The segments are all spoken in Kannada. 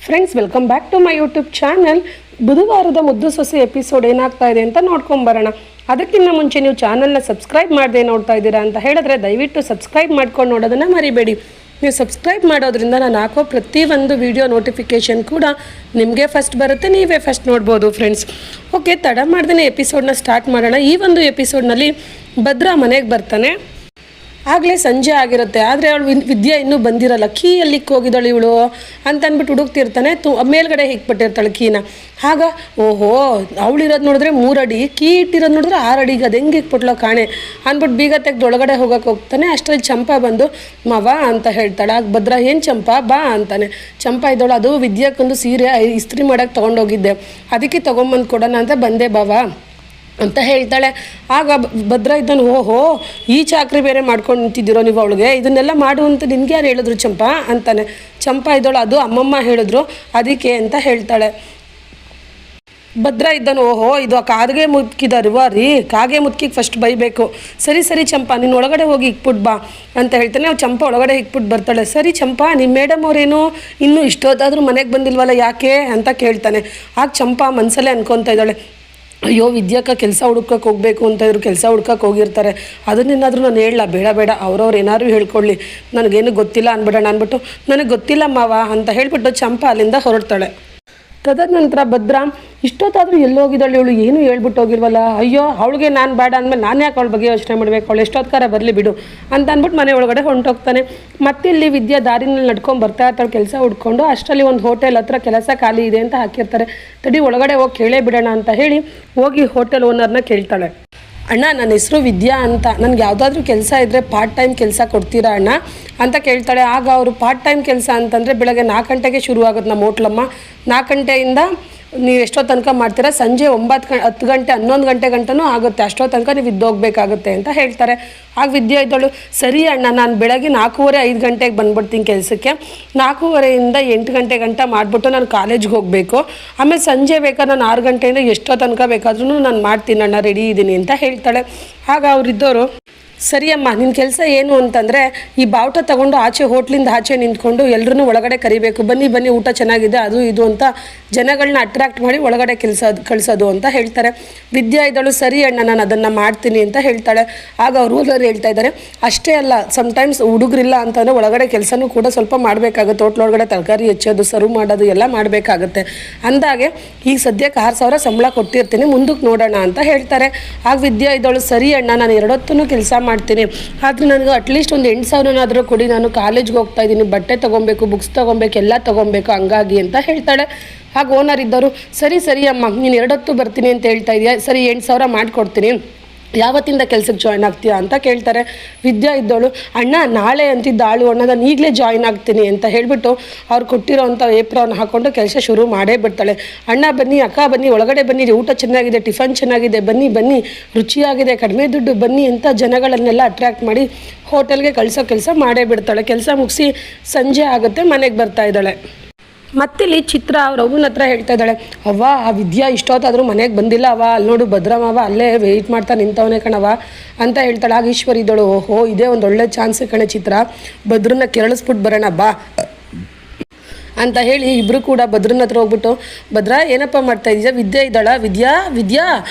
Friends, welcome back to my YouTube channel. ಬುಧವಾರದ ಮುದ್ದು ಸೊಸೆ ಎಪಿಸೋಡ್ ಏನಾಗ್ತಾ ಇದೆ ಅಂತ ನೋಡ್ಕೊಂಬರೋಣ. ಅದಕ್ಕಿಂತ ಮುಂಚೆ ನೀವು ಚಾನಲ್ನ ಸಬ್ಸ್ಕ್ರೈಬ್ ಮಾಡದೆ ನೋಡ್ತಾ ಇದ್ದೀರಾ ಅಂತ ಹೇಳಿದ್ರೆ ದಯವಿಟ್ಟು ಸಬ್ಸ್ಕ್ರೈಬ್ ಮಾಡ್ಕೊಂಡು ನೋಡೋದನ್ನು ಮರಿಬೇಡಿ. ನೀವು ಸಬ್ಸ್ಕ್ರೈಬ್ ಮಾಡೋದ್ರಿಂದ ನಾನು ಹಾಕೋ ಪ್ರತಿಯೊಂದು ವಿಡಿಯೋ ನೋಟಿಫಿಕೇಷನ್ ಕೂಡ ನಿಮಗೆ ಫಸ್ಟ್ ಬರುತ್ತೆ, ನೀವೇ ಫಸ್ಟ್ ನೋಡ್ಬೋದು ಫ್ರೆಂಡ್ಸ್. ಓಕೆ, ತಡ ಮಾಡ್ದೇ ಎಪಿಸೋಡ್ನ ಸ್ಟಾರ್ಟ್ ಮಾಡೋಣ. ಈ ಒಂದು ಎಪಿಸೋಡ್ನಲ್ಲಿ ಭದ್ರಾ ಮನೆಗೆ ಬರ್ತಾನೆ. ಆಗಲೇ ಸಂಜೆ ಆಗಿರುತ್ತೆ, ಆದರೆ ಅವಳು ವಿದ್ಯಾ ಇನ್ನೂ ಬಂದಿರಲ್ಲ. ಕೀ ಎಲ್ಲಿಕ್ಕೆ ಹೋಗಿದ್ದಾಳೆ ಇವಳು ಅಂತ ಅಂದ್ಬಿಟ್ಟು ಹುಡುಕ್ತಿರ್ತಾನೆ. ಮೇಲ್ಗಡೆ ಹಿಕ್ಬಿಟ್ಟಿರ್ತಾಳೆ ಕೀನ. ಆಗ ಓಹೋ, ಅವಳಿರೋದು ನೋಡಿದ್ರೆ 3 ಅಡಿ, ಕೀ ಇಟ್ಟಿರೋದು ನೋಡಿದ್ರೆ 6 ಅಡಿಗೆ, ಅದು ಹೆಂಗೆ ಇಕ್ಬಿಟ್ಲೋ ಕಾಣೆ ಅಂದ್ಬಿಟ್ಟು ಬೀಗ ತೆಗೆದು ಒಳಗಡೆ ಹೋಗೋಕೆ ಹೋಗ್ತಾನೆ. ಅಷ್ಟರಲ್ಲಿ ಚಂಪಾ ಬಂದು ಮಾವ ಅಂತ ಹೇಳ್ತಾಳೆ. ಆಗ ಭದ್ರಾ, ಏನು ಚಂಪಾ ಬಾ ಅಂತಾನೆ. ಚಂಪಾ ಇದ್ದವಳು, ಅದು ವಿದ್ಯಾಕ್ಕೊಂದು ಸೀರೆ ಇಸ್ತ್ರಿ ಮಾಡೋಕ್ಕೆ ತೊಗೊಂಡೋಗಿದ್ದೆ, ಅದಕ್ಕೆ ತೊಗೊಂಬಂದು ಕೊಡೋಣ ಅಂತ ಬಂದೆ ಬಾವಾ ಅಂತ ಹೇಳ್ತಾಳೆ. ಆಗ ಭದ್ರಾ ಇದ್ದಾನೆ, ಓಹೋ ಈ ಚಾಕ್ರಿ ಬೇರೆ ಮಾಡ್ಕೊಂಡು ನಿಂತಿದ್ದೀರೋ ನೀವು, ಅವಳಿಗೆ ಇದನ್ನೆಲ್ಲ ಮಾಡು ಅಂತ ನಿನ್ಗೆ ಯಾರು ಹೇಳಿದ್ರು ಚಂಪಾ ಅಂತಾನೆ. ಚಂಪಾ ಇದ್ದವಳು, ಅದು ಅಮ್ಮಮ್ಮ ಹೇಳಿದ್ರು ಅದಕ್ಕೆ ಅಂತ ಹೇಳ್ತಾಳೆ. ಭದ್ರಾ ಇದ್ದಾನೆ, ಓಹೋ ಇದು ಕಾಗೆ ಮುತ್ಕಿದ ರೀ, ಕಾಗೆ ಮುತ್ಕಿಗೆ ಫಸ್ಟ್ ಬೈಬೇಕು. ಸರಿ ಚಂಪಾ, ನೀನು ಒಳಗಡೆ ಹೋಗಿ ಇಕ್ಬಿಟ್ಟು ಬಾ ಅಂತ ಹೇಳ್ತಾನೆ. ಅವ್ರು ಚಂಪಾ ಒಳಗಡೆ ಇಕ್ಬಿಟ್ಟು ಬರ್ತಾಳೆ. ಸರಿ ಚಂಪಾ, ನಿಮ್ಮ ಮೇಡಮ್ ಅವ್ರೇನು ಇನ್ನೂ ಇಷ್ಟೊತ್ತಾದರೂ ಮನೆಗೆ ಬಂದಿಲ್ವಲ್ಲ ಯಾಕೆ ಅಂತ ಕೇಳ್ತಾನೆ. ಆಗ ಚಂಪಾ ಮನಸಲ್ಲೇ ಅನ್ಕೊತಾ ಇದ್ದಾಳೆ, ಅಯ್ಯೋ ವಿದ್ಯಾಕ ಕೆಲಸ ಹುಡ್ಕಕ್ಕೆ ಹೋಗಬೇಕು ಅಂತ ಇದ್ರು, ಕೆಲಸ ಹುಡ್ಕಕ್ಕೆ ಹೋಗಿರ್ತಾರೆ, ಅದನ್ನೇನಾದರೂ ನಾನು ಹೇಳಲ್ಲ, ಬೇಡ ಅವ್ರವ್ರು ಏನಾದ್ರು ಹೇಳ್ಕೊಳ್ಳಿ, ನನಗೇನು ಗೊತ್ತಿಲ್ಲ ಅಂದ್ಬಿಡೋಣ ಅಂದ್ಬಿಟ್ಟು ನನಗೆ ಗೊತ್ತಿಲ್ಲ ಮಾವ ಅಂತ ಹೇಳ್ಬಿಟ್ಟು ಚಂಪಾ ಅಲ್ಲಿಂದ ಹೊರಡ್ತಾಳೆ. ತದನಂತರ ಭದ್ರಾ, ಇಷ್ಟೊತ್ತಾದರೂ ಎಲ್ಲೋಗಿದ್ದಾಳೆ ಇವಳು, ಏನು ಹೇಳ್ಬಿಟ್ಟು ಹೋಗಿಲ್ವಲ್ಲ, ಅಯ್ಯೋ ಅವಳಿಗೆ ನಾನು ಬೇಡ ಅಂದಮೇಲೆ ನಾನು ಯಾಕೆ ಅವಳ ಬಗ್ಗೆ ಯೋಚನೆ ಮಾಡಬೇಕು, ಅವಳು ಎಷ್ಟೊತ್ಕಾರ ಬರಲಿ ಬಿಡು ಅಂತ ಅಂದ್ಬಿಟ್ಟು ಮನೆ ಒಳಗಡೆ ಹೊಂಟೋಗ್ತಾನೆ. ಮತ್ತಿಲ್ಲಿ ವಿದ್ಯಾ ದಾರಿನಲ್ಲಿ ನಡ್ಕೊಂಡು ಬರ್ತಾ ಇರ್ತಾಳೆ ಕೆಲಸ ಹುಡ್ಕೊಂಡು. ಅಷ್ಟರಲ್ಲಿ ಒಂದು ಹೋಟೆಲ್ ಹತ್ರ ಕೆಲಸ ಖಾಲಿ ಇದೆ ಅಂತ ಹಾಕಿರ್ತಾರೆ. ತಡಿ ಒಳಗಡೆ ಹೋಗಿ ಕೇಳೇ ಬಿಡೋಣ ಅಂತ ಹೇಳಿ ಹೋಗಿ ಹೋಟೆಲ್ ಓನರ್ನ ಕೇಳ್ತಾಳೆ. ಅಣ್ಣ, ನನ್ನ ಹೆಸರು ವಿದ್ಯಾ ಅಂತ, ನನಗೆ ಯಾವುದಾದ್ರೂ ಕೆಲಸ ಇದ್ದರೆ ಪಾರ್ಟ್ ಟೈಮ್ ಕೆಲಸ ಕೊಡ್ತೀರಾ ಅಣ್ಣ ಅಂತ ಕೇಳ್ತಾಳೆ. ಆಗ ಅವರು ಪಾರ್ಟ್ ಟೈಮ್ ಕೆಲಸ ಅಂತಂದರೆ ಬೆಳಗ್ಗೆ 4 ಗಂಟೆಗೆ ಶುರುವಾಗುತ್ತೆ ನಮ್ಮ ಹೋಟ್ಲಮ್ಮ. 4 ಗಂಟೆಯಿಂದ ನೀವು ಎಷ್ಟೋ ತನಕ ಮಾಡ್ತೀರಾ, ಸಂಜೆ 10 ಗಂಟೆ 11 ಗಂಟೆ ಗಂಟನೂ ಆಗುತ್ತೆ, ಅಷ್ಟೋ ತನಕ ನೀವು ಇದ್ದೋಗ್ಬೇಕಾಗುತ್ತೆ ಅಂತ ಹೇಳ್ತಾರೆ. ಆಗ ವಿದ್ಯಾ ಇದ್ದಳು, ಸರಿ ಅಣ್ಣ, ನಾನು ಬೆಳಗ್ಗೆ 4:15 5 ಗಂಟೆಗೆ ಬಂದ್ಬಿಡ್ತೀನಿ ಕೆಲಸಕ್ಕೆ, 4:15ರಿಂದ 8 ಗಂಟೆ ಗಂಟ ಮಾಡಿಬಿಟ್ಟು ನಾನು ಕಾಲೇಜ್ಗೆ ಹೋಗಬೇಕು, ಆಮೇಲೆ ಸಂಜೆ ಬೇಕಾದ್ರೆ ನಾನು 6 ಗಂಟೆಯಿಂದ ಎಷ್ಟೋ ತನಕ ಬೇಕಾದ್ರೂ ನಾನು ಮಾಡ್ತೀನಿ ಅಣ್ಣ, ರೆಡಿ ಇದ್ದೀನಿ ಅಂತ ಹೇಳ್ತಾಳೆ. ಆಗ ಅವರಿದ್ದವರು, ಸರಿ ಅಮ್ಮ, ನಿನ್ನ ಕೆಲಸ ಏನು ಅಂತಂದರೆ ಈ ಬಾವುಟ ತೊಗೊಂಡು ಹೋಟ್ಲಿಂದ ಆಚೆ ನಿಂತ್ಕೊಂಡು ಎಲ್ಲರೂ ಒಳಗಡೆ ಕರಿಬೇಕು, ಬನ್ನಿ ಊಟ ಚೆನ್ನಾಗಿದೆ ಅದು ಇದು ಅಂತ ಜನಗಳನ್ನ ಅಟ್ರಾಕ್ಟ್ ಮಾಡಿ ಒಳಗಡೆ ಕಳಿಸೋದು ಅಂತ ಹೇಳ್ತಾರೆ. ವಿದ್ಯಾ ಇದ್ದಳು, ಸರಿ ಅಣ್ಣ, ನಾನು ಅದನ್ನು ಮಾಡ್ತೀನಿ ಅಂತ ಹೇಳ್ತಾಳೆ. ಆಗ ಅವರು ಎಲ್ಲರೂ ಹೇಳ್ತಾ ಇದ್ದಾರೆ, ಅಷ್ಟೇ ಅಲ್ಲ, ಸಮ್ಟೈಮ್ಸ್ ಹುಡುಗರಿಲ್ಲ ಅಂತಂದರೆ ಒಳಗಡೆ ಕೆಲಸನೂ ಕೂಡ ಸ್ವಲ್ಪ ಮಾಡಬೇಕಾಗುತ್ತೆ, ಹೋಟ್ಲೊಳಗಡೆ ತರಕಾರಿ ಹೆಚ್ಚೋದು, ಸರ್ವ್ ಮಾಡೋದು ಎಲ್ಲ ಮಾಡಬೇಕಾಗುತ್ತೆ. ಅಂದಾಗೆ ಈಗ ಸದ್ಯಕ್ಕೆ 6,000 ಸಂಬಳ ಕೊಟ್ಟಿರ್ತೀನಿ, ಮುಂದಕ್ಕೆ ನೋಡೋಣ ಅಂತ ಹೇಳ್ತಾರೆ. ಆಗ ವಿದ್ಯಾ ಇದ್ದಳು, ಸರಿ ಅಣ್ಣ, ನಾನು 2 ಹೊತ್ತೂ ಕೆಲಸ ಮಾಡ್ತೀನಿ, ಆದರೆ ನನಗೆ ಅಟ್ಲೀಸ್ಟ್ ಒಂದು 8,000ನಾದರೂ ಕೊಡಿ, ನಾನು ಕಾಲೇಜ್ಗೆ ಹೋಗ್ತಾ ಇದ್ದೀನಿ, ಬಟ್ಟೆ ತೊಗೊಬೇಕು, ಬುಕ್ಸ್ ತೊಗೊಬೇಕು, ಎಲ್ಲ ತೊಗೊಬೇಕು ಹಂಗಾಗಿ ಅಂತ ಹೇಳ್ತಾಳೆ. ಆಗ ಓನರ್ ಇದ್ದವರು, ಸರಿ ಅಮ್ಮ, ನೀನು 2 ಹೊತ್ತು ಬರ್ತೀನಿ ಅಂತ ಹೇಳ್ತಾ ಇದೆಯಾ, ಸರಿ 8,000 ಮಾಡಿಕೊಡ್ತೀನಿ, ಯಾವತ್ತಿಂದ ಕೆಲಸಕ್ಕೆ ಜಾಯ್ನ್ ಆಗ್ತೀಯಾ ಅಂತ ಕೇಳ್ತಾರೆ. ವಿದ್ಯಾ ಇದ್ದವಳು, ಅಣ್ಣ ನಾಳೆ ಅಂತಿದ್ದಾಳು ಅಣ್ಣ, ನಾನು ಈಗಲೇ ಜಾಯ್ನ್ ಆಗ್ತೀನಿ ಅಂತ ಹೇಳಿಬಿಟ್ಟು ಅವ್ರು ಕೊಟ್ಟಿರೋವಂಥ ಏಪ್ರಾನ್ ಹಾಕ್ಕೊಂಡು ಕೆಲಸ ಶುರು ಮಾಡೇ ಬಿಡ್ತಾಳೆ. ಅಣ್ಣ ಬನ್ನಿ, ಅಕ್ಕ ಬನ್ನಿ, ಒಳಗಡೆ ಬನ್ನಿ, ಊಟ ಚೆನ್ನಾಗಿದೆ, ಟಿಫನ್ ಚೆನ್ನಾಗಿದೆ, ಬನ್ನಿ ರುಚಿಯಾಗಿದೆ, ಕಡಿಮೆ ದುಡ್ಡು ಬನ್ನಿ ಅಂತ ಜನಗಳನ್ನೆಲ್ಲ ಅಟ್ರ್ಯಾಕ್ಟ್ ಮಾಡಿ ಹೋಟೆಲ್ಗೆ ಕಳಿಸೋ ಕೆಲಸ ಮಾಡೇ ಬಿಡ್ತಾಳೆ. ಕೆಲಸ ಮುಗಿಸಿ ಸಂಜೆ ಆಗುತ್ತೆ, ಮನೆಗೆ ಬರ್ತಾ ಇದ್ದಾಳೆ. ಮತ್ತಿಲ್ಲಿ ಚಿತ್ರ ಅವ್ರ ಅವ್ವನ ಹತ್ರ ಹೇಳ್ತಾ ಇದ್ದಾಳೆ, ಅವ್ವ ಆ ವಿದ್ಯಾ ಇಷ್ಟೊತ್ತಾದರೂ ಮನೆಗೆ ಬಂದಿಲ್ಲ ಅವ್ವ, ಅಲ್ಲಿ ನೋಡು ಭದ್ರಾ ಮಾವ ಅಲ್ಲೇ ವೆಯ್ಟ್ ಮಾಡ್ತಾ ನಿಂತವನೇ ಕಣವ ಅಂತ ಹೇಳ್ತಾಳೆ. ಆಗ ಈಶ್ವರಿ ಇದ್ದಳು, ಓಹೋ ಇದೇ ಒಂದು ಒಳ್ಳೆ ಚಾನ್ಸ್ ಕಣೆ ಚಿತ್ರ, ಭದ್ರನ್ನ ಕೆರಳಿಸ್ಬಿಟ್ಟು ಬರೋಣ ಬಾ ಅಂತ ಹೇಳಿ ಇಬ್ಬರು ಕೂಡ ಭದ್ರನ ಹತ್ರ ಹೋಗ್ಬಿಟ್ಟು, ಭದ್ರಾ ಏನಪ್ಪ ಮಾಡ್ತಾ ಇದೀಯ, ವಿದ್ಯಾ ಇದ್ದಾಳ, ವಿದ್ಯಾ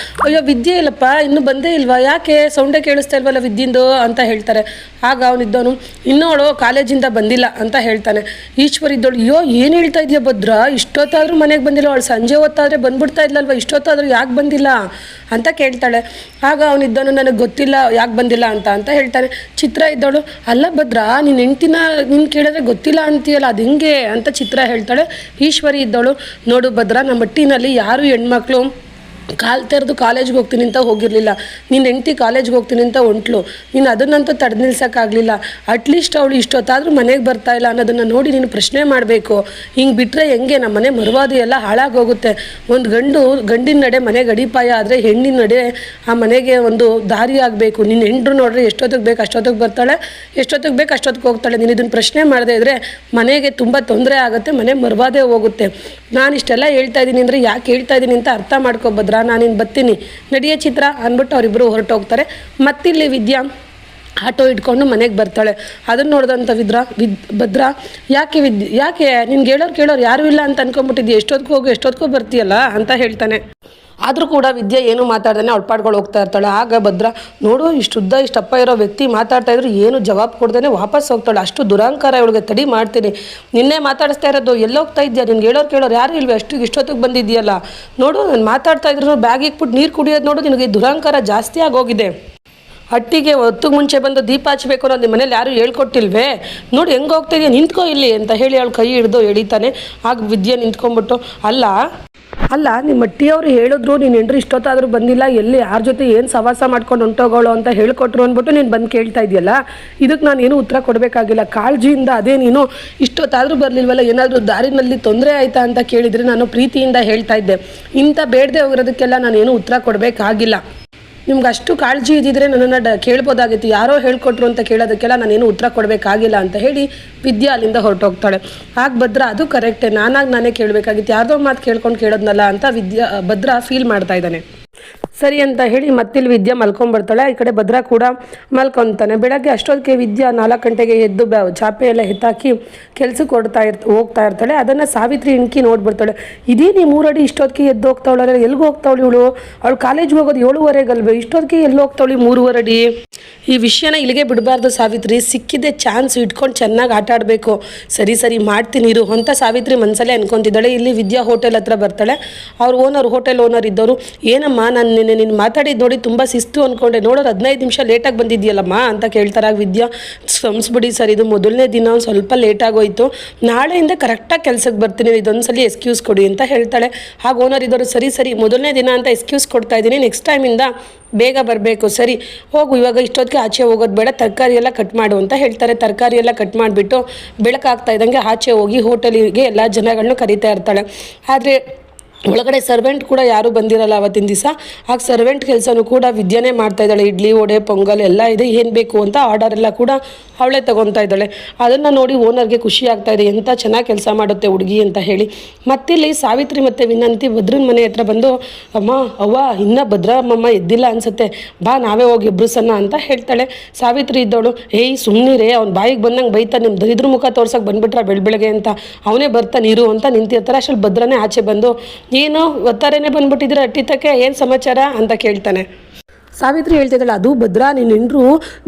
ಅಯ್ಯೋ ವಿದ್ಯೆ ಇಲ್ಲಪ್ಪ, ಇನ್ನೂ ಬಂದೇ ಇಲ್ವಾ, ಯಾಕೆ ಸೌಂಡೇ ಕೇಳಿಸ್ತಾ ಇಲ್ವಲ್ಲ ವಿದ್ಯಿಂದ ಅಂತ ಹೇಳ್ತಾರೆ. ಆಗ ಅವನಿದ್ದವನು, ಇನ್ನೂ ಅವಳು ಕಾಲೇಜಿಂದ ಬಂದಿಲ್ಲ ಅಂತ ಹೇಳ್ತಾನೆ. ಈಶ್ವರ್ ಇದ್ದವಳು, ಅಯ್ಯೋ ಏನು ಹೇಳ್ತಾ ಇದೆಯಾ ಭದ್ರಾ, ಇಷ್ಟೊತ್ತಾದರೂ ಮನೆಗೆ ಬಂದಿಲ್ಲ, ಅವಳು ಸಂಜೆ ಹೊತ್ತಾದರೆ ಬಂದ್ಬಿಡ್ತಾ ಇದ್ಲಲ್ವ, ಇಷ್ಟೊತ್ತಾದರೂ ಯಾಕೆ ಬಂದಿಲ್ಲ ಅಂತ ಕೇಳ್ತಾಳೆ. ಆಗ ಅವನಿದ್ದವನು, ನನಗೆ ಗೊತ್ತಿಲ್ಲ ಯಾಕೆ ಬಂದಿಲ್ಲ ಅಂತ ಹೇಳ್ತಾನೆ. ಚಿತ್ರ ಇದ್ದವಳು, ಅಲ್ಲ ಭದ್ರಾ, ನಿನ್ನ ಹೆಂಡ್ತಿನ ನೀನು ಕೇಳಿದ್ರೆ ಗೊತ್ತಿಲ್ಲ ಅಂತೀಯಲ್ಲ, ಅದು ಹೆಂಗೆ ಅಂತ ಚಿತ್ರ ಹೇಳ್ತಾಳೆ. ಈಶ್ವರಿ ಇದ್ದವಳು, ನೋಡು ಭದ್ರಾ, ನಮ್ಮ ಮಟ್ಟಿನಲ್ಲಿ ಯಾರು ಹೆಣ್ಮಕ್ಳು ಕಾಲು ತೆರೆದು ಕಾಲೇಜ್ಗೆ ಹೋಗ್ತೀನಿ ಅಂತ ಹೋಗಿರಲಿಲ್ಲ, ನಿನ್ನ ಹೆಂಡ್ತಿ ಕಾಲೇಜ್ಗೆ ಹೋಗ್ತೀನಿ ಅಂತ ಹೊಂಟ್ಲು, ನೀನು ಅದನ್ನಂತೂ ತಡೆದು ನಿಲ್ಸೋಕ್ಕಾಗಲಿಲ್ಲ, ಅಟ್ಲೀಸ್ಟ್ ಅವಳು ಇಷ್ಟೊತ್ತಾದರೂ ಮನೆಗೆ ಬರ್ತಾ ಇಲ್ಲ ಅನ್ನೋದನ್ನು ನೋಡಿ ನೀನು ಪ್ರಶ್ನೆ ಮಾಡಬೇಕು, ಹಿಂಗೆ ಬಿಟ್ಟರೆ ಹೆಂಗೆ ನಮ್ಮ ಮನೆ ಮರುವಾದಿ ಎಲ್ಲ ಹಾಳಾಗೋಗುತ್ತೆ, ಒಂದು ಗಂಡಿನ ನಡೆ ಮನೆಗೆ ಅಡಿಪಾಯ ಆದರೆ ಹೆಣ್ಣಿನ ನಡೆ ಆ ಮನೆಗೆ ಒಂದು ದಾರಿ ಆಗಬೇಕು, ನಿನ್ನ ಹೆಂಡ್ರು ನೋಡ್ರೆ ಎಷ್ಟೊತ್ತಿಗೆ ಬೇಕು ಅಷ್ಟೊತ್ತಿಗೆ ಬರ್ತಾಳೆ, ಎಷ್ಟೊತ್ತಿಗೆ ಬೇಕು ಅಷ್ಟೊತ್ತಿಗೆ ಹೋಗ್ತಾಳೆ, ನೀನು ಇದನ್ನು ಪ್ರಶ್ನೆ ಮಾಡದೇ ಇದ್ದರೆ ಮನೆಗೆ ತುಂಬ ತೊಂದರೆ ಆಗುತ್ತೆ, ಮನೆ ಮರುವಾದೇ ಹೋಗುತ್ತೆ, ನಾನು ಇಷ್ಟೆಲ್ಲ ಹೇಳ್ತಾ ಇದ್ದೀನಿ ಅಂದರೆ ಯಾಕೆ ಹೇಳ್ತಾ ಇದ್ದೀನಿ ಅಂತ ಅರ್ಥ ಮಾಡ್ಕೊಬದ್ರ, ನಾನಿನ್ನು ಬರ್ತೀನಿ ನಡಿಯೇ ಚಿತ್ರ ಅಂದ್ಬಿಟ್ಟು ಅವರಿಬ್ಬರು ಹೊರಟೋಗ್ತಾರೆ. ಮತ್ತಿಲ್ಲಿ ವಿದ್ಯಾ, ಆಟೋ ಇಟ್ಕೊಂಡು ಮನೆಗೆ ಬರ್ತಾಳೆ. ಅದನ್ನು ನೋಡಿದಂಥ ಭದ್ರ ಯಾಕೆ ನಿನ್ಗೆ ಕೇಳೋರು ಯಾರೂ ಇಲ್ಲ ಅಂತ ಅನ್ಕೊಂಬಿಟ್ಟಿದ್ದೆ, ಎಷ್ಟೊತ್ತಿಗೂ ಬರ್ತೀಯಲ್ಲ ಅಂತ ಹೇಳ್ತಾನೆ. ಆದರೂ ಕೂಡ ವಿದ್ಯೆ ಏನು ಮಾತಾಡ್ದಾನೆ ಅವಳು ಪಾಡ್ಗಳು ಹೋಗ್ತಾ ಇರ್ತಾಳೆ. ಆಗ ಭದ್ರ ನೋಡು ಇಷ್ಟಪ್ಪ ಇರೋ ವ್ಯಕ್ತಿ ಮಾತಾಡ್ತಾ ಇದ್ರು ಏನು ಜವಾಬು ಕೊಡ್ದೇನೆ ವಾಪಸ್ ಹೋಗ್ತಾಳೆ. ಅಷ್ಟು ದುರಾಂಕಾರ ಇವಳಿಗೆ ತಡಿ ಮಾಡ್ತೀನಿ, ನಿನ್ನೆ ಮಾತಾಡಿಸ್ತಾ ಇರೋದು ಎಲ್ಲೋಗ್ತಾ ಇದ್ಯಾ, ನಿನ್ಗೆ ಕೇಳೋರು ಯಾರು ಇಲ್ವೇ, ಇಷ್ಟೊತ್ತಿಗೆ ಬಂದಿದ್ದೀಯಲ್ಲ, ನೋಡು ನಾನು ಮಾತಾಡ್ತಾ ಇದ್ರು ಬ್ಯಾಗ್ ಇಕ್ಬಿಟ್ಟು ನೀರು ಕುಡಿಯೋದು ನೋಡು, ನಿನಗೆ ದುರಾಂಕಾರ ಜಾಸ್ತಿ ಆಗೋಗಿದೆ. ಹಟ್ಟಿಗೆ ಹೊತ್ತಿಗೆ ಮುಂಚೆ ಬಂದು ದೀಪ ಹಚ್ಚಬೇಕು ಅನ್ನೋದು ನಿಮ್ಮ ಮನೇಲಿ ಯಾರು ಹೇಳ್ಕೊಟ್ಟಿಲ್ವೇ, ನೋಡಿ ಹೆಂಗೆ ಹೋಗ್ತಾ ಇದೆಯಾ, ನಿಂತ್ಕೋ ಇಲ್ಲಿ ಅಂತ ಹೇಳಿ ಅವಳು ಕೈ ಹಿಡಿದು ಎಳಿತಾನೆ. ಆಗ ವಿದ್ಯೆ ನಿಂತ್ಕೊಂಡ್ಬಿಟ್ಟು ಅಲ್ಲ ನಿಮ್ಮ ಅಟ್ಟಿಯವರು ಹೇಳಿದ್ರು ನೀನು ಹೆಂಡ್ರು ಇಷ್ಟೊತ್ತಾದರೂ ಬಂದಿಲ್ಲ, ಎಲ್ಲಿ ಯಾರ ಜೊತೆ ಏನು ಸವಾಸ ಮಾಡ್ಕೊಂಡು ಹೊಂಟೋಗೋಳು ಅಂತ ಹೇಳ್ಕೊಟ್ರು ಅಂದ್ಬಿಟ್ಟು ನೀನು ಬಂದು ಕೇಳ್ತಾ ಇದೆಯಲ್ಲ, ಇದಕ್ಕೆ ನಾನು ಏನು ಉತ್ತರ ಕೊಡಬೇಕಾಗಿಲ್ಲ. ಕಾಳಜಿಯಿಂದ ಅದೇ ನೀನು ಇಷ್ಟೊತ್ತಾದರೂ ಬರಲಿಲ್ವಲ್ಲ, ಏನಾದರೂ ದಾರಿನಲ್ಲಿ ತೊಂದರೆ ಆಯಿತಾ ಅಂತ ಕೇಳಿದರೆ ನಾನು ಪ್ರೀತಿಯಿಂದ ಹೇಳ್ತಾ ಇದ್ದೆ. ಇಂಥ ಬೇಡದೆ ಹೋಗಿರೋದಕ್ಕೆಲ್ಲ ನಾನೇನು ಉತ್ತರ ಕೊಡಬೇಕಾಗಿಲ್ಲ. ನಿಮ್ಗೆ ಅಷ್ಟು ಕಾಳಜಿ ಇದ್ದಿದ್ರೆ ನನ್ನನ್ನು ಕೇಳ್ಬೋದಾಗಿತ್ತು, ಯಾರೋ ಹೇಳ್ಕೊಟ್ರು ಅಂತ ಕೇಳೋದಕ್ಕೆಲ್ಲ ನಾನೇನು ಉತ್ತರ ಕೊಡಬೇಕಾಗಿಲ್ಲ ಅಂತ ಹೇಳಿ ವಿದ್ಯಾ ಅಲ್ಲಿಂದ ಹೊರಟೋಗ್ತಾಳೆ. ಆಗ ಭದ್ರ ಅದು ಕರೆಕ್ಟೇ, ನಾನೇ ಕೇಳಬೇಕಾಗಿತ್ತು, ಯಾರ್ದೋ ಮಾತು ಕೇಳೋದ್ನಲ್ಲ ಅಂತ ಭದ್ರ ಫೀಲ್ ಮಾಡ್ತಾ ಇದ್ದಾನೆ. ಸರಿ ಅಂತ ಹೇಳಿ ಮತ್ತಿಲ್ಲಿ ವಿದ್ಯಾ ಮಲ್ಕೊಂಡ್ಬರ್ತಾಳೆ. ಈ ಕಡೆ ಭದ್ರ ಕೂಡ ಮಲ್ಕೊತಾನೆ. ಬೆಳಗ್ಗೆ ಅಷ್ಟೊತ್ತಿಗೆ ವಿದ್ಯಾ 4 ಗಂಟೆಗೆ ಎದ್ದು ಚಾಪೆ ಎಲ್ಲ ಎತ್ತಾಕಿ ಕೆಲ್ಸಕ್ಕೆ ಹೋಗ್ತಾ ಇರ್ತಾಳೆ. ಅದನ್ನು ಸಾವಿತ್ರಿ ಇಣ್ಕಿ ನೋಡ್ಬಿಡ್ತಾಳೆ. ಇದೇ ನೀ 3 ಅಡಿ ಇಷ್ಟೊತ್ತಿಗೆ ಎದ್ದು ಹೋಗ್ತಾವಳೆ, ಎಲ್ಲಿಗೆ ಹೋಗ್ತಾವಳಿ ಅವಳು ಕಾಲೇಜ್ಗೆ ಹೋಗೋದು 7:15 ಇಷ್ಟೊತ್ತಿಗೆ ಎಲ್ಲಿ ಹೋಗ್ತಾವಳಿ 3 ಅಡಿ. ಈ ವಿಷಯನ ಇಲ್ಲಿಗೆ ಬಿಡಬಾರ್ದು ಸಾವಿತ್ರಿ, ಸಿಕ್ಕಿದ್ದೆ ಚಾನ್ಸ್ ಇಟ್ಕೊಂಡು ಚೆನ್ನಾಗಿ ಆಟ ಆಡಬೇಕು. ಸರಿ ಮಾಡ್ತೀನಿ ಇರು ಅಂತ ಸಾವಿತ್ರಿ ಮನಸಲ್ಲೇ ಅನ್ಕೊತಿದ್ದಾಳೆ. ಇಲ್ಲಿ ವಿದ್ಯಾ ಹೋಟೆಲ್ ಹತ್ರ ಬರ್ತಾಳೆ. ಹೋಟೆಲ್ ಓನರ್ ಇದ್ದವರು, ಏನಮ್ಮ ನಾನು ನಿನ್ನ ಮಾತಾಡಿದ್ದು ನೋಡಿ ತುಂಬ ಶಿಸ್ತು ಅಂದ್ಕೊಂಡೆ, ನೋಡೋರು 15 ನಿಮಿಷ ಲೇಟಾಗಿ ಬಂದಿದ್ದೀಯಲ್ಲಮ್ಮ ಅಂತ ಕೇಳ್ತಾರೆ. ವಿದ್ಯಾ ಕ್ಷಮಿಸ್ಬಿಡಿ ಸರ್, ಇದು ಮೊದಲನೇ ದಿನ ಒಂದು ಸ್ವಲ್ಪ ಲೇಟಾಗೋಯ್ತು, ನಾಳೆಯಿಂದ ಕರೆಕ್ಟಾಗಿ ಕೆಲಸಕ್ಕೆ ಬರ್ತೀನಿ, ಇದೊಂದ್ಸಲಿ ಎಕ್ಸ್ಕ್ಯೂಸ್ ಕೊಡಿ ಅಂತ ಹೇಳ್ತಾಳೆ. ಆಗ ಓನರ್ ಇದ್ದವರು, ಸರಿ ಮೊದಲನೇ ದಿನ ಅಂತ ಎಕ್ಸ್ಕ್ಯೂಸ್ ಕೊಡ್ತಾ ಇದ್ದೀನಿ, ನೆಕ್ಸ್ಟ್ ಟೈಮಿಂದ ಬೇಗ ಬರಬೇಕು, ಸರಿ ಹೋಗು, ಇವಾಗ ಇಷ್ಟೊತ್ತಿಗೆ ಆಚೆ ಹೋಗೋದು ಬೇಡ, ತರಕಾರಿ ಎಲ್ಲ ಕಟ್ ಮಾಡು ಅಂತ ಹೇಳ್ತಾರೆ. ತರಕಾರಿ ಎಲ್ಲ ಕಟ್ ಮಾಡಿಬಿಟ್ಟು ಬೆಳಕಾಗ್ತಾ ಇದ್ದಂಗೆ ಆಚೆ ಹೋಗಿ ಹೋಟೆಲಿಗೆ ಎಲ್ಲ ಜನಗಳನ್ನೂ ಕರೀತಾ ಇರ್ತಾಳೆ. ಆದರೆ ಒಳಗಡೆ ಸರ್ವೆಂಟ್ ಕೂಡ ಯಾರೂ ಬಂದಿರಲ್ಲ ಅವತ್ತಿನ ದಿವಸ. ಆಗ ಸರ್ವೆಂಟ್ ಕೆಲಸನೂ ಕೂಡ ವಿದ್ಯಾನೇ ಮಾಡ್ತಾ ಇದ್ದಾಳೆ. ಇಡ್ಲಿ ವಡೆ ಪೊಂಗಲ್ ಎಲ್ಲ ಇದೆ, ಏನು ಬೇಕು ಅಂತ ಆರ್ಡರ್ ಎಲ್ಲ ಕೂಡ ಅವಳೇ ತೊಗೊತಾ ಇದ್ದಾಳೆ. ಅದನ್ನು ನೋಡಿ ಓನರ್ಗೆ ಖುಷಿ ಆಗ್ತಾ ಇದೆ, ಎಂಥ ಚೆನ್ನಾಗಿ ಕೆಲಸ ಮಾಡುತ್ತೆ ಹುಡುಗಿ ಅಂತ ಹೇಳಿ. ಮತ್ತಿಲ್ಲಿ ಸಾವಿತ್ರಿ ಮತ್ತು ವಿನಂತಿ ಭದ್ರನ ಮನೆ ಹತ್ರ ಬಂದು, ಅವ್ವ ಇನ್ನೂ ಭದ್ರಮ್ಮ ಎದ್ದಿಲ್ಲ ಅನ್ಸುತ್ತೆ, ಬಾ ನಾವೇ ಹೋಗಿ ಎಬ್ರಿಸೋಣ ಅಂತ ಹೇಳ್ತಾಳೆ. ಸಾವಿತ್ರಿ ಇದ್ದವಳು, ಸುಮ್ಮನಿರೇ, ಅವ್ನು ಬಾಯಿಗೆ ಬಂದಂಗೆ ಬೈತಾ, ನಿಮ್ಮ ದರಿದ್ರ ಮುಖ ತೋರ್ಸೋಕೆ ಬಂದುಬಿಟ್ರೆ ಬೆಳಗ್ಗೆ ಅಂತ, ಅವನೇ ಬರ್ತಾನೆ ಇರು ಅಂತ ನಿಂತಿರ್ತಾರೆ. ಅಷ್ಟರಲ್ಲಿ ಭದ್ರನೇ ಆಚೆ ಬಂದು, ಏನು ಒತ್ತಾರೇನೆ ಬಂದ್ಬಿಟ್ಟಿದ್ರೆ ಅಟ್ಟಿತಕ್ಕೆ, ಏನು ಸಮಾಚಾರ ಅಂತ ಕೇಳ್ತಾನೆ. ಸಾವಿತ್ರಿ ಹೇಳ್ತಿದ್ದಾಳೆ, ಅದು ಭದ್ರಾ ನಿನ್ನ ಹೆಂಡ್ರು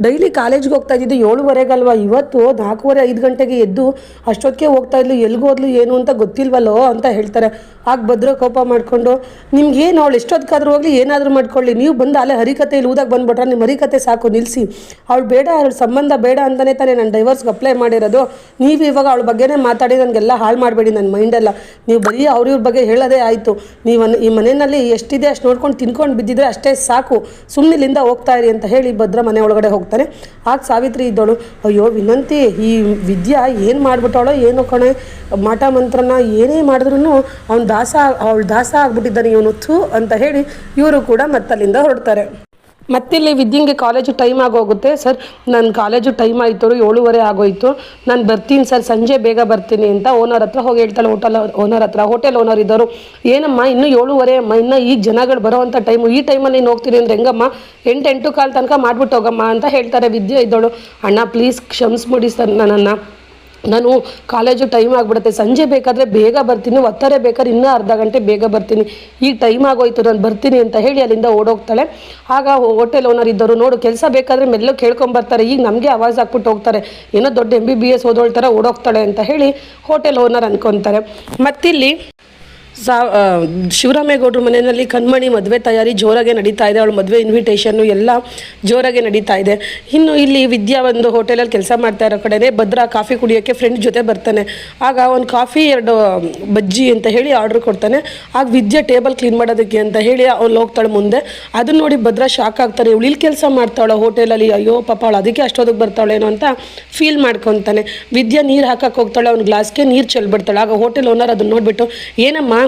ಡೈಲಿ ಕಾಲೇಜ್ಗೆ ಹೋಗ್ತಾ ಇದ್ದಿದ್ದು 7:15 ಇವತ್ತು 4:30-5 ಗಂಟೆಗೆ ಎದ್ದು ಅಷ್ಟೊತ್ತಿಗೆ ಹೋಗ್ತಾ ಇದ್ಲು, ಎಲ್ಗೋದ್ಲು ಏನು ಅಂತ ಗೊತ್ತಿಲ್ವಲ್ಲೋ ಅಂತ ಹೇಳ್ತಾರೆ. ಆಗ ಭದ್ರ ಕೋಪ ಮಾಡಿಕೊಂಡು, ನಿಮ್ಗೇನು ಅವಳು ಎಷ್ಟೊತ್ತಿಗಾದ್ರೂ ಹೋಗಲಿ ಏನಾದರೂ ಮಾಡ್ಕೊಳ್ಳಿ, ನೀವು ಬಂದು ಅಲ್ಲೇ ಹರಿಕತೆಯಲ್ಲಿ ಊದಾಗ ಬಂದುಬಿಟ್ರೆ ನಿಮ್ಮ ಹರಿಕತೆ ಸಾಕು ನಿಲ್ಲಿಸಿ, ಅವಳು ಬೇಡ, ಅವಳ ಸಂಬಂಧ ಬೇಡ ಅಂತಲೇ ತಾನೇ ನಾನು ಡೈವರ್ಸ್ಗೆ ಅಪ್ಲೈ ಮಾಡಿರೋದು, ನೀವು ಇವಾಗ ಅವಳ ಬಗ್ಗೆನೇ ಮಾತಾಡಿ ನನಗೆಲ್ಲ ಹಾಳು ಮಾಡಬೇಡಿ ನನ್ನ ಮೈಂಡೆಲ್ಲ, ನೀವು ಬರೀ ಅವ್ರ ಬಗ್ಗೆ ಹೇಳೋದೇ ಆಯಿತು, ನೀವು ಈ ಮನೆಯಲ್ಲಿ ಎಷ್ಟಿದೆ ಅಷ್ಟು ನೋಡ್ಕೊಂಡು ತಿನ್ಕೊಂಡು ಬಿದ್ದಿದ್ರೆ ಅಷ್ಟೇ ಸಾಕು, ಸುಮ್ಮನಿಲ್ಲಿಂದ ಹೋಗ್ತಾ ಇರಿ ಅಂತ ಹೇಳಿ ಭದ್ರ ಮನೆ ಒಳಗಡೆ ಹೋಗ್ತಾನೆ. ಆಗ ಸಾವಿತ್ರಿ ಇದ್ದವಳು, ಅಯ್ಯೋ ವಿನಂತಿ, ಈ ವಿದ್ಯಾ ಏನು ಮಾಡಿಬಿಟ್ಟವಳೋ ಏನೋ ಕಣೆ, ಮಾಟ ಮಂತ್ರನ ಏನೇ ಮಾಡಿದ್ರು ಅವಳು ದಾಸ ಆಗ್ಬಿಟ್ಟಿದ್ದಾನೆ ಇವನು ಅಂತ ಹೇಳಿ ಇವರು ಕೂಡ ಮತ್ತಲ್ಲಿಂದ ಹೊರಡ್ತಾರೆ. ಮತ್ತಿಲ್ಲಿ ವಿದ್ಯಂಗೆ ಕಾಲೇಜು ಟೈಮ್ ಆಗೋಗುತ್ತೆ. ಸರ್ ನನ್ನ ಕಾಲೇಜು ಟೈಮ್ ಆಯಿತು, 7:30 ಆಗೋಯ್ತು, ನಾನು ಬರ್ತೀನಿ ಸರ್, ಸಂಜೆ ಬೇಗ ಬರ್ತೀನಿ ಅಂತ ಓನರ್ ಹತ್ರ ಹೋಗಿ ಹೇಳ್ತಾಳೆ. ಹೋಟೆಲ್ ಓನರ್ ಇದ್ದವರು, ಏನಮ್ಮ ಇನ್ನೂ 7:30 ಅಮ್ಮ, ಇನ್ನು ಈಗ ಜನಗಳು ಬರೋ ಅಂಥ ಟೈಮು, ಈ ಟೈಮಲ್ಲಿ ನೀನು ಹೋಗ್ತೀನಿ ಅಂದರೆ ಹೆಂಗಮ್ಮ, 8-8:15 ತನಕ ಮಾಡಿಬಿಟ್ಟು ಹೋಗಮ್ಮ ಅಂತ ಹೇಳ್ತಾರೆ. ವಿದ್ಯೆ ಇದ್ದವಳು, ಅಣ್ಣ ಪ್ಲೀಸ್ ಕ್ಷಮಿಸ್ಬಿಡಿ ಸರ್, ನಾನು ಕಾಲೇಜು ಟೈಮ್ ಆಗಿಬಿಡುತ್ತೆ, ಸಂಜೆ ಬೇಕಾದರೆ ಬೇಗ ಬರ್ತೀನಿ, ಒತ್ತಾರೆ ಬೇಕಾದ್ರೆ ಇನ್ನೂ ಅರ್ಧ ಗಂಟೆ ಬೇಗ ಬರ್ತೀನಿ, ಈಗ ಟೈಮ್ ಆಗೋಯ್ತು ನಾನು ಬರ್ತೀನಿ ಅಂತ ಹೇಳಿ ಅಲ್ಲಿಂದ ಓಡೋಗ್ತಾಳೆ. ಆಗ ಹೋಟೆಲ್ ಓನರ್ ಇದ್ದವರು, ನೋಡು ಕೆಲಸ ಬೇಕಾದರೆ ಮೆಲ್ಲೋ ಕೇಳ್ಕೊಂಬರ್ತಾರೆ, ಈಗ ನಮಗೆ ಆವಾಜ್ ಹಾಕ್ಬಿಟ್ಟು ಹೋಗ್ತಾರೆ, ಏನೋ ದೊಡ್ಡ MBBS ಓದೋಳ ಥರ ಓಡೋಗ್ತಾಳೆ ಅಂತ ಹೇಳಿ ಹೋಟೆಲ್ ಓನರ್ ಅನ್ಕೊತಾರೆ. ಮತ್ತಿಲ್ಲಿ ಶಿವರಾಮೇಗೌಡರ ಮನೆಯಲ್ಲಿ ಕಣ್ಮಣಿ ಮದುವೆ ತಯಾರಿ ಜೋರಾಗೆ ನಡೀತಾ ಇದೆ. ಅವಳು ಮದುವೆ ಇನ್ವಿಟೇಷನ್ನು ಎಲ್ಲ ಜೋರಾಗೆ ನಡೀತಾ ಇದೆ. ಇನ್ನು ಇಲ್ಲಿ ವಿದ್ಯಾ ಒಂದು ಹೋಟೆಲಲ್ಲಿ ಕೆಲಸ ಮಾಡ್ತಾ ಇರೋ ಕಡೆನೇ ಭದ್ರ ಕಾಫಿ ಕುಡಿಯೋಕ್ಕೆ ಫ್ರೆಂಡ್ ಜೊತೆ ಬರ್ತಾನೆ. ಆಗ ಒಂದು ಕಾಫಿ 2 ಬಜ್ಜಿ ಅಂತ ಹೇಳಿ ಆರ್ಡ್ರ್ ಕೊಡ್ತಾನೆ. ಆಗ ವಿದ್ಯಾ ಟೇಬಲ್ ಕ್ಲೀನ್ ಮಾಡೋದಕ್ಕೆ ಅಂತ ಹೇಳಿ ಅವಳು ಹೋಗ್ತಾಳೆ ಮುಂದೆ. ಅದನ್ನ ನೋಡಿ ಭದ್ರ ಶಾಕ್ ಆಗ್ತಾನೆ, ಇವಳು ಇಲ್ಲಿ ಕೆಲಸ ಮಾಡ್ತಾಳೆ ಹೋಟೆಲಲ್ಲಿ, ಅಯ್ಯೋ ಪಾಪ ಅವಳು ಅದಕ್ಕೆ ಅಷ್ಟೊತ್ತಿಗೆ ಬರ್ತಾಳೇನೋ ಅಂತ ಫೀಲ್ ಮಾಡ್ಕೊತಾನೆ. ವಿದ್ಯಾ ನೀರು ಹಾಕಕ್ಕೆ ಹೋಗ್ತಾಳೆ, ಅವ್ನು ಗ್ಲಾಸ್ಗೆ ನೀರು ಚೆಲ್ಬಿಡ್ತಾಳೆ. ಆಗ ಹೋಟೆಲ್ ಓನರ್ ಅದನ್ನ ನೋಡಿಬಿಟ್ಟು, ಏನಮ್ಮ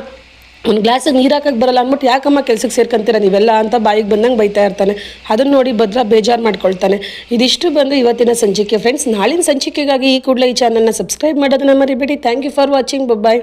ಒಂದು ಗ್ಲಾಸಿಗೆ ನೀರು ಹಾಕಕ್ಕೆ ಬರಲ್ಲ ಅಂದ್ಬಿಟ್ಟು ಯಾಕಮ್ಮ ಕೆಲ್ಸಕ್ಕೆ ಸೇರ್ಕೊಂತೀರ ನೀವೆಲ್ಲ ಅಂತ ಬಾಯಿಗೆ ಬಂದಂಗೆ ಬೈತಾ ಇರ್ತಾನೆ. ಅದನ್ನು ನೋಡಿ ಭದ್ರ ಬೇಜಾರು ಮಾಡ್ಕೊಳ್ತಾನೆ. ಇದಿಷ್ಟು ಬಂದು ಇವತ್ತಿನ ಸಂಚಿಕೆ ಫ್ರೆಂಡ್ಸ್. ನಾಳಿನ ಸಂಚಿಕೆಗಾಗಿ ಈ ಕೂಡಲೇ ಈ ಚಾನಲ್ನ ಸಬ್ಸ್ಕ್ರೈಬ್ ಮಾಡೋದನ್ನ ಮರಿಬೇಡಿ. Thank you for watching. Bye.